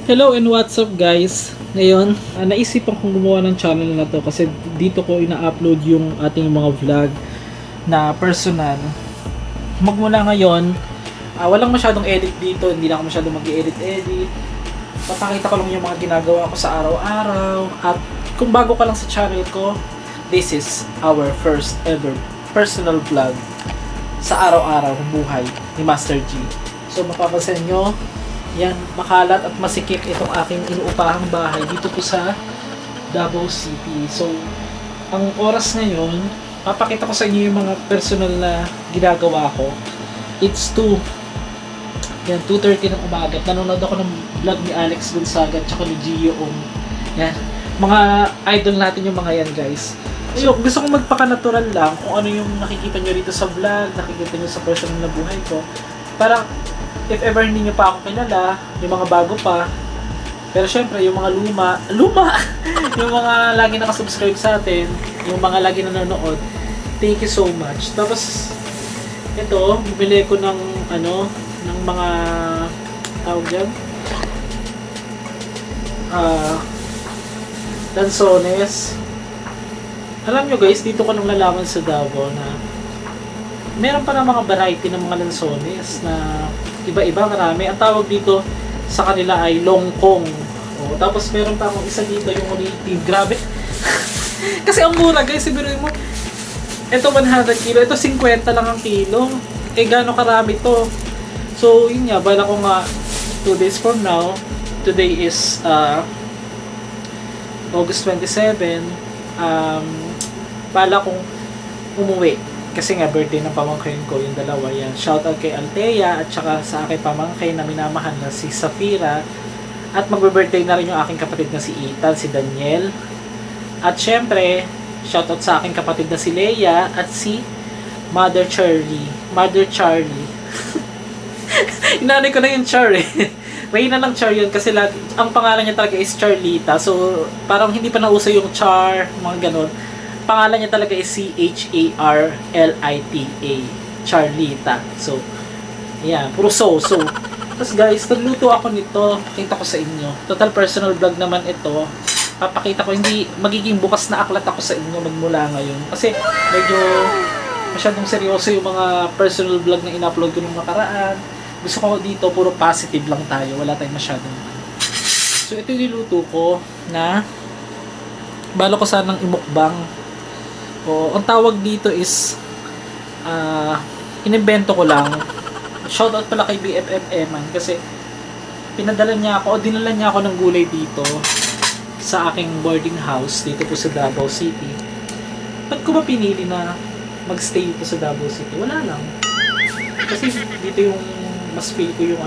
Hello and what's up guys? Ngayon, naisipan kong gumawa ng channel na to kasi dito ko ina-upload yung ating mga vlog na personal. Magmula ngayon, walang masyadong edit dito, hindi na ako masyadong mag-edit-edit. Papakita ko lang yung mga ginagawa ko sa araw-araw. At kung bago ka lang sa channel ko, this is our first ever personal vlog sa araw-araw ng buhay ni Master G. So mapapansin nyo, yan, makalat at masikip itong aking inuupahang bahay dito po sa Davao City. So, ang oras ngayon, papakita ko sa inyo yung mga personal na ginagawa ko. It's 2:30 ng umaga. Nanonood ako ng vlog ni Alex Gonzaga at saka ni Gio Ong. Yan, mga idol natin yung mga yan guys. So, gusto kong magpaka-natural lang kung ano yung nakikita nyo rito sa vlog, nakikita nyo sa personal na buhay ko. Para if ever hindi nyo pa ako kilala, yung mga bago pa, pero syempre yung mga luma, yung mga lagi nakasubscribe sa atin, yung mga lagi nanonood, thank you so much. Tapos, ito, bumili ko ng, ng mga, tawag dyan, lansones. Alam nyo guys, dito ko nang lalaman sa Davao na meron pa ng mga variety ng mga lansones na iba-iba, marami. Ang tawag dito sa kanila ay longkong. O, tapos meron pa akong isa dito, yung native. Grabe. Kasi ang mura guys, sabihin mo, ito 100 kilo, ito 50 lang ang kilo. Eh, gano'ng karami to. So, yun nga, bala ko nga 2 days from now, today is August 27, bala kong umuwi. Kasi nga birthday ng pamangkin ko, yung dalawa yan. Shoutout kay Althea at saka sa aking pamangkin na minamahal na si Safira. At magbe-birthday na rin yung aking kapatid na si Ethan, si Daniel. At syempre, shoutout sa aking kapatid na si Leia at si Mother Charlie. Mother Charlie. Inanay ko na yung Char eh. Reyna ng Char yun kasi ang pangalan niya talaga is Charlita. So, parang hindi pa nauso yung Char, mga ganon. Pangalan niya talaga is Charlita. Charlita. So, yeah, puro so. Tapos guys, nagluto ako nito. Pakita ko sa inyo. Total personal vlog naman ito. Papakita ko, hindi magiging bukas na aklat ako sa inyo magmula ngayon. Kasi medyo masyadong seryoso yung mga personal vlog na in-upload ko nung nakaraan. Gusto ko dito, puro positive lang tayo. Wala tayong masyadong. So, ito yung niluto ko na balo ko sanang imukbang. O, ang tawag dito is inimbento ko lang. Shoutout pala kay BFF Eman kasi pinadala niya ako o dinala niya ako ng gulay dito sa aking boarding house dito po sa Davao City. Ba't ko ba pinili na magstay dito sa Davao City? Wala lang. Kasi dito yung mas feel ko yung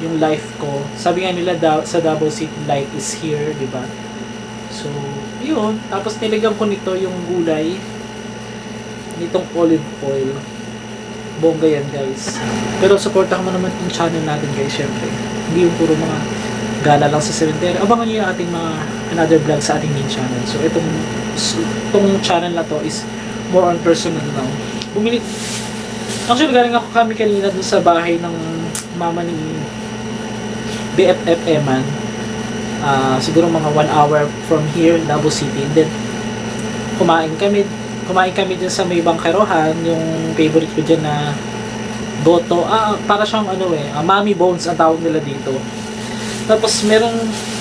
yung life ko. Sabi nga nila sa Davao City, life is here, di ba? So, yun. Tapos nilagyan ko nito yung gulay nitong olive oil. Bongga yan guys. Pero supportahan mo naman yung channel natin guys, syempre. Hindi yung puro mga gala lang sa cemetery. Abangan nyo yung ating mga another vlog sa ating main channel. So, itong channel na to is more on personal now. Actually, galing ako kami kanina dun sa bahay ng mama ni BFF Eman. Siguro mga 1 hour from here, Davao City. And then, kumain kami dyan sa may bangkerohan, yung favorite ko dyan na goto. Para siyang Mami Bones ang tawag nila dito. Tapos,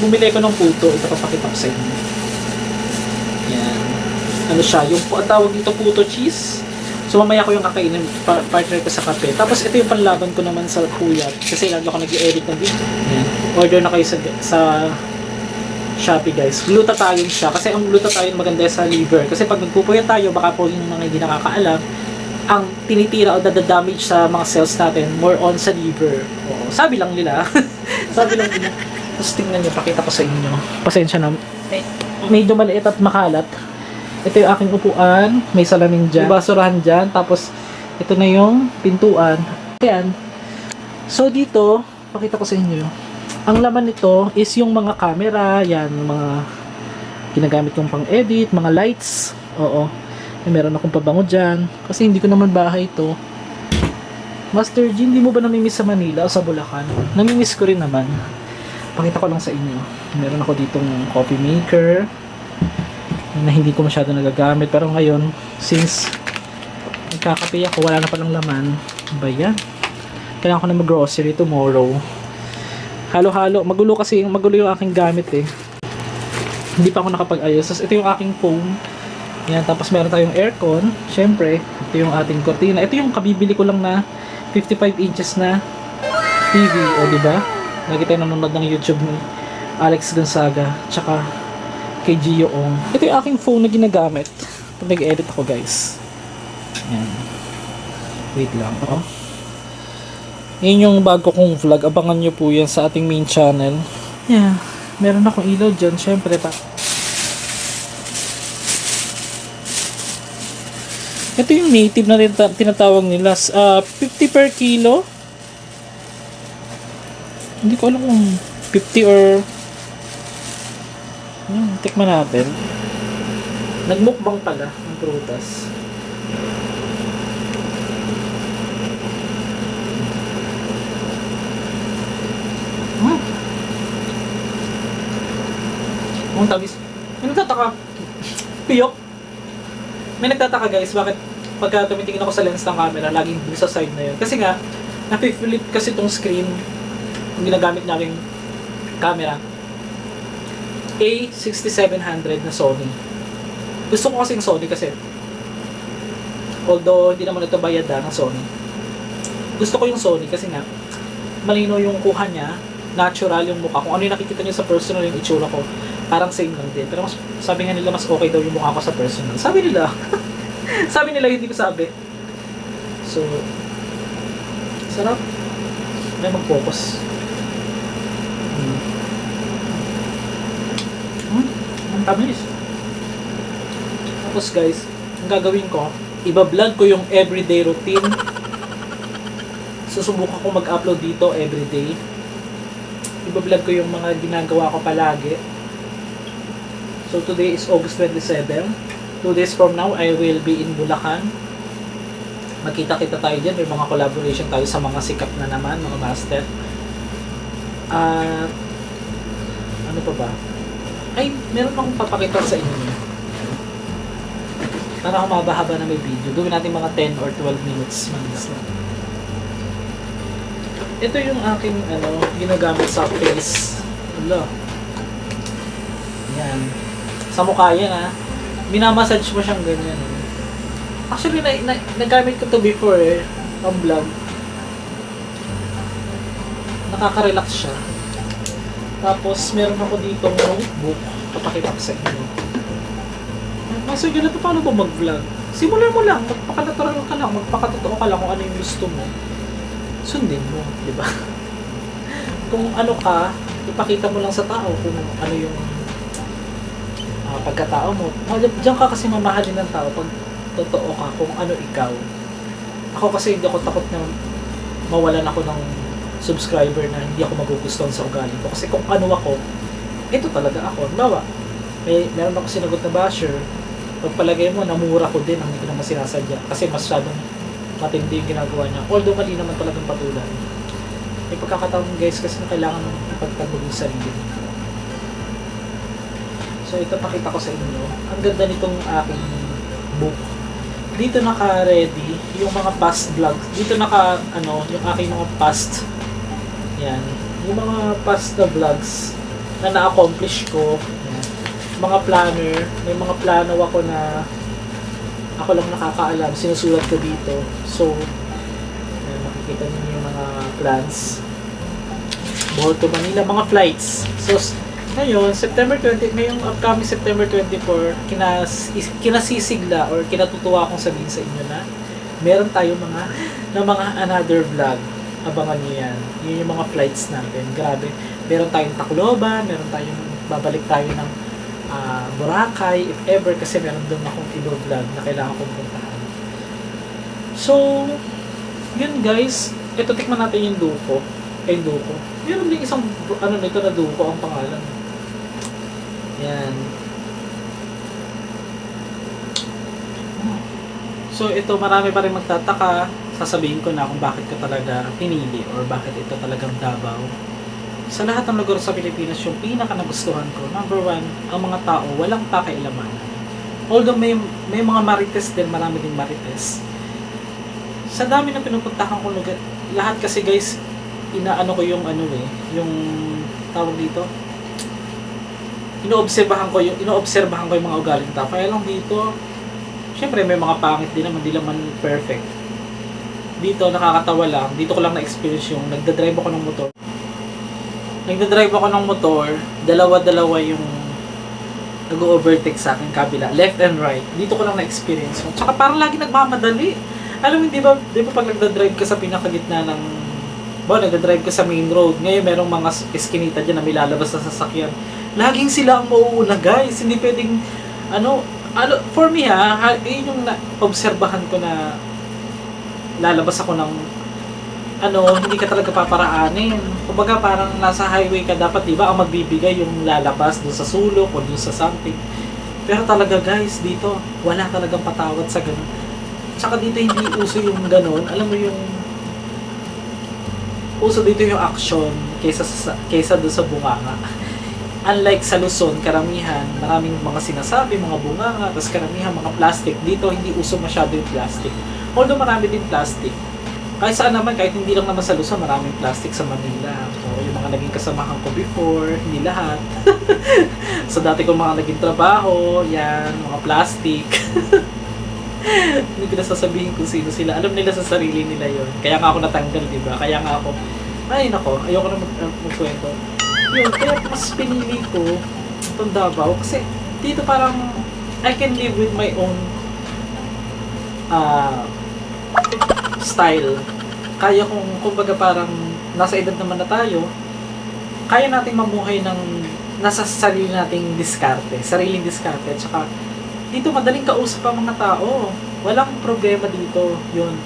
bumili ko ng puto. Ito papakita ko sa inyo. Yan. Ano siya? Yung tawag dito puto cheese. So, mamaya ko yung kakainin, partner ko sa kape. Tapos, ito yung panlaban ko naman sa puyat. Kasi lagi ako nag-i-edit ng video. Yan. Order na kayo sa Shopee guys. Glutathione siya. Kasi ang glutathione maganda sa liver. Kasi pag nagpupuyat tayo, baka po yung mga hindi nakakaalam, ang tinitira o dadadamage sa mga cells natin, more on sa liver. Oo, sabi lang nila. Sabi lang nila. Tapos tingnan nyo, pakita ko sa inyo. Pasensya na. Medyo maliit at makalat. Ito yung aking upuan. May salamin dyan. May basurahan dyan. Tapos, ito na yung pintuan. Ayan. So, dito, pakita ko sa inyo. Ang laman nito is yung mga camera. Yan, mga ginagamit kong pang-edit, mga lights. Oo. Meron akong pabango dyan. Kasi hindi ko naman bahay ito. Master G, hindi mo ba namimiss sa Manila o sa Bulacan? Namimiss ko rin naman. Pakita ko lang sa inyo. Meron ako ditong coffee maker na hindi ko masyado nagagamit. Pero ngayon, since nagkakape ako, wala na palang laman. Ba yan? Kailangan ko na mag-grocery tomorrow. Halo-halo. Magulo yung aking gamit eh. Hindi pa ako nakapag-ayos. Tapos ito yung aking phone. Yan. Tapos meron tayong aircon. Syempre, ito yung ating cortina. Ito yung kabibili ko lang na 55 inches na TV. O diba? Lagi tayo nanonood ng YouTube ni Alex Gonzaga. Tsaka kay Gio Ong. Ito yung aking phone na ginagamit pag nag-edit ako, guys. Yan. Wait lang. Yan yung bago kong vlog. Abangan nyo po yan sa ating main channel. Yeah. Meron akong ilaw dyan. Syempre pa. Ito yung native na tinatawag nila. 50 per kilo. Hindi ko alam kung 50 or tikman natin. Nagmukbang pala ng prutas. Ang tamis. May nagtataka. Piyok. May nagtataka, guys, bakit pagka tumitingin ako sa lens ng camera, laging dun sa side na yun. Kasi nga, napi-flip kasi itong screen yung ginagamit namin camera. A6700 na Sony. Gusto ko kasi yung Sony kasi although hindi naman ito bayada ng Sony. Gusto ko yung Sony kasi nga malino yung kuha niya, natural yung mukha. Kung ano yung nakikita niyo sa personal yung itsura ko, parang same lang din. Pero mas, sabi nga nila mas okay daw yung mukha ko sa personal. Sabi nila. Sabi nila, hindi ko sabi. So, sarap. May mag-focus. Ang tamis. Tapos guys, ang gagawin ko, iba-vlog ko yung everyday routine. Susubukan ko mag-upload dito everyday. Iba-vlog ko yung mga ginagawa ko palagi. So today is August 27. 2 days from now, I will be in Bulacan. Magkita-kita tayo dyan. May mga collaboration tayo sa mga sikat na naman, mga master. Ano pa ba? Ay, meron akong papakita sa inyo. Para humaba-haba na may video. Gawin natin mga 10 or 12 minutes. Manis lang. Ito yung aking ginagamit sa face. Wala. Yan. Sa mukha yan ha. Minamassage mo siyang ganyan. Actually, nagamit ko to before ang vlog. Nakaka-relax siya. Tapos, meron ako dito notebook. Papakita ko sa inyo. So, ganito paano ba mag-vlog? Simulan mo lang. Magpaka-natural ka lang. Magpaka-totoo ka lang kung ano yung gusto mo. Sundin mo. Diba? Kung ano ka, ipakita mo lang sa tao kung ano yung pagkatao mo. Diyan ka kasi mamahalin ng tao pag totoo ka kung ano ikaw. Ako kasi hindi ako takot na mawalan ako ng subscriber na hindi ako magugustuhan sa ugali ko. Kasi kung ano ako, ito talaga ako. Bawa, meron ako sinagot na basher. Pagpalagay mo, namura ko din ang hindi ko naman sinasadya. Kasi masyadong matindi yung ginagawa niya. Although mali naman talagang patulan. May pagkakataon guys kasi na kailangan mong ipagtanggol yung sarili. So ito pakita ko sa inyo. Ang ganda nitong aking book. Dito naka-ready yung mga past vlogs. Dito yung aking mga past. Yan. Yung mga past na vlogs na na-accomplish ko. Yan. Mga planner. May mga plano ako na ako lang nakakaalam. Sinusulat ko dito. So, yan, makikita niyo yung mga plans. Bohol to Manila. Mga flights. So, ngayon, ngayong upcoming September 24, kinasisigla or kinatutuwa akong sabihin sa inyo na meron tayo mga another vlog. Abangan nyo yan. Yun yung mga flights natin. Grabe. Meron tayong Tacloban, meron tayong babalik tayo ng Boracay, if ever, kasi meron doon akong vlog na kailangan kong puntahan. So, yun guys. Ito, tikman natin yung Duco. Duco. Meron din isang, nito na Duco ang pangalan. Yan. So, ito, marami pa rin magtataka. sasabihin ko na kung bakit ko talaga pinili or bakit ito talagang Davao. Sa lahat ng lugar sa Pilipinas, yung pinaka nagustuhan ko, number one, ang mga tao walang pakialaman. Although may mga marites din, marami ding marites. Sa dami ng pinupuntahan ko lugar, lahat kasi guys, inaano ko yung yung tawag dito, inoobserbahan ko yung mga ugaling tao. Kaya lang dito, syempre may mga pangit din naman, di naman perfect. Dito nakakatawa lang, dito ko lang na-experience yung nagdadrive ako ng motor. Dalawa-dalawa yung nag-overtake sa akin kabila, left and right. Dito ko lang na-experience yun. Tsaka parang lagi nagmamadali. Alam mo, di ba pag nagdadrive ka sa pinakagitna ng nagdadrive ka sa main road, ngayon merong mga eskinita dyan na may lalabas na sasakyan. Laging sila ang mauuna, guys. Hindi pwedeng, for me yun yung obserbahan ko na lalabas ako ng, hindi ka talaga paparaanin. Kumbaga parang nasa highway ka dapat, di ba, ang magbibigay yung lalabas dun sa sulok o dun sa something. Pero talaga guys, dito, wala talagang patawad sa ganun. Tsaka dito hindi uso yung ganun. Alam mo yung uso dito yung action kaysa doon sa bunganga. Unlike sa Luzon, karamihan, maraming mga sinasabi, mga bunganga, tapos karamihan mga plastic. Dito hindi uso masyado yung plastic. Although marami din plastic. Kahit saan naman, kahit hindi lang naman sa Luzon, maraming plastic sa Manila. So, yung mga naging kasamahan ko before, hindi lahat. So, dati kong mga naging trabaho, yan, mga plastic. Hindi ko na sasabihin kung sino sila. Alam nila sa sarili nila yon. Kaya nga ako natanggal, di ba? Kaya nga ako, ayoko na magkwento. Yun, kaya mas pinili ko itong Davao. Kasi dito parang I can live with my own style. Kaya kumbaga parang nasa edad naman na tayo, kaya nating mamuhay ng nasa sarili nating diskarte, sariling diskarte. At saka dito madaling kausap ang mga tao. Walang problema dito, yun.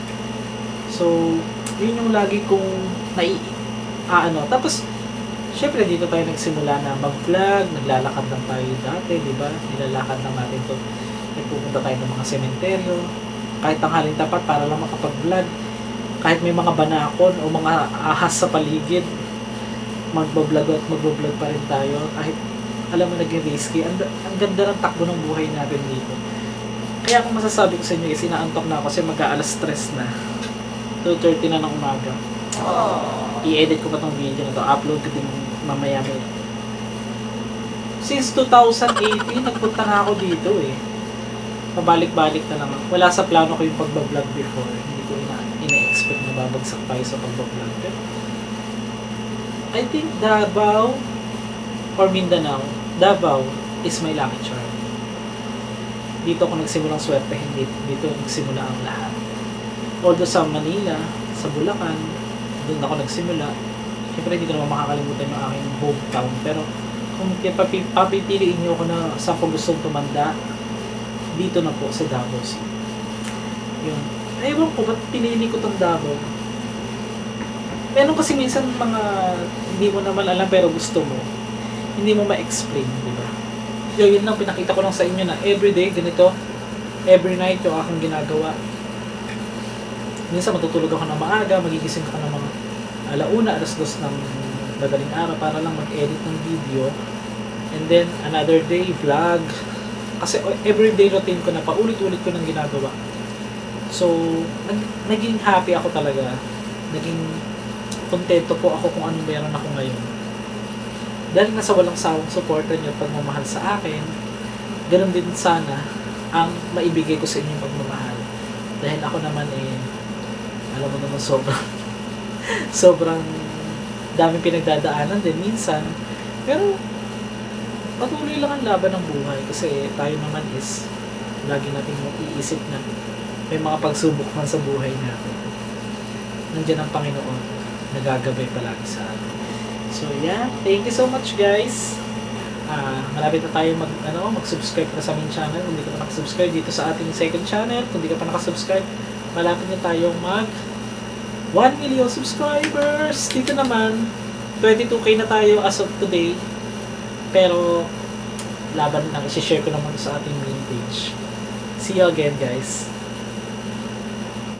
So, yun yung lagi kong tapos, syempre dito tayo nagsimula na mag-vlog, naglalakad lang tayo dati, di ba? Nilalakad lang natin to. Nagpupunta tayo ng mga sementeryo, kahit tanghaling tapat para lang makapag-vlog. Kahit may mga banakon o mga ahas sa paligid, magbablog at magbablog pa rin tayo. Kahit alam mo naging risky, ang ganda ng takbo ng buhay natin dito. Kaya kung masasabi ko sa inyo, kasi naantok na ako kasi mag-aalas 3 na. 2:30 na ng umaga. I-edit ko pa tong video na to. Upload ko din mamaya. Since 2018, nagpunta na ako dito eh. Pabalik-balik na lang. Wala sa plano ko yung pagbablog before. Hindi ko ina-expect na babagsak tayo sa pagbablog. Pero I think Davao or Mindanao, Davao is my lucky charm. Dito ako nagsimulang swertehin, dito nagsimula ang lahat. Although sa Manila, sa Bulacan, doon ako nagsimula. Siyempre hindi ko naman makakalimutan yung aking hometown. Pero kung papipiliin nyo ako na saan ko gustong tumanda, dito na po sa Davao City. Yun. Ewan ko, ba't pinili ko tong Davao? Meron kasi minsan mga hindi mo naman alam pero gusto mo. Hindi mo ma-explain, di ba? Yun lang, pinakita ko lang sa inyo na everyday, ganito, every night yung aking ginagawa. Minsan matutulog ako ng maaga, magigising ako ng mga alauna, alas 2 ng madaling araw para lang mag-edit ng video. And then, another day, vlog. Kasi everyday routine ko na, paulit-ulit ko nang ginagawa. So, naging happy ako talaga. Naging kontento po ako kung ano meron ako ngayon. Dahil nasa walang sawang suporta niyo at pagmamahal sa akin, ganun din sana ang maibigay ko sa inyong pagmamahal. Dahil ako naman alam mo naman sobrang daming pinagdadaanan din minsan. Pero patuloy lang ang laban ng buhay kasi tayo naman is lagi nating iisip na may mga pagsubok man sa buhay natin. Nandiyan ang Panginoon, nagagabay palagi sa atin. So yeah, thank you so much guys. Malapit na tayo mag-subscribe na sa aming channel. Kung hindi ka pa nakasubscribe dito sa ating second channel, kung hindi ka pa nakasubscribe, malapit na tayong mag 1 million subscribers. Dito naman 22k na tayo as of today. Pero laban lang, i-share ko naman sa ating main page. See you again guys.